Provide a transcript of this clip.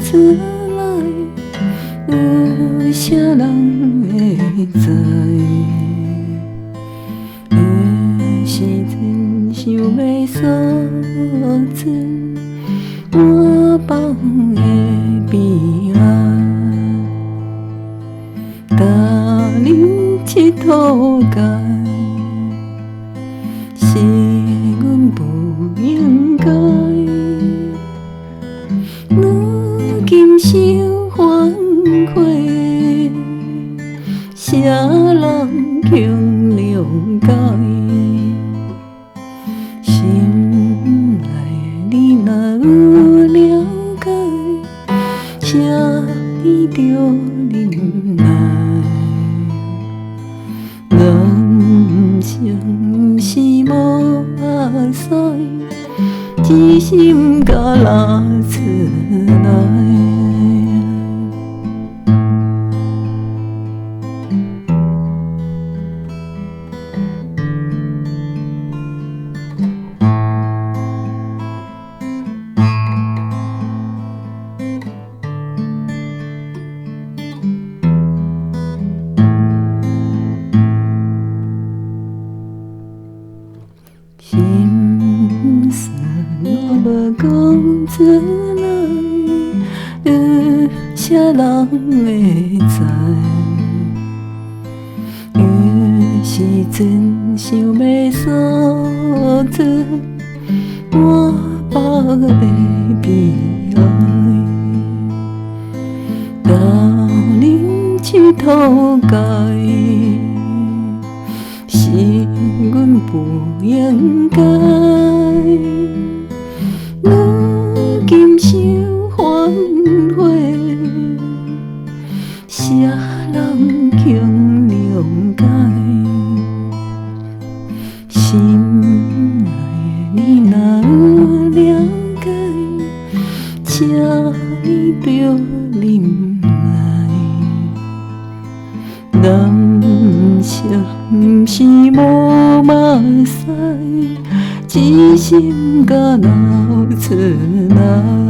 出来，有啥人会知？有时阵想要锁存满腹的悲哀，搭人佚佗界，是阮不应该。如今想反悔，啥人肯谅解？心内你若有了解，请你着忍耐。人生不是无目屎，一心甲拉出来。心事我无讲出来，有啥人会知？有时阵想要锁存满腹的悲哀，搭人佚佗界。是阮不应该，如今想反悔，啥人肯谅解？心内你若有了解，请你着忍耐。人生不是无目屎，一心甲流出来。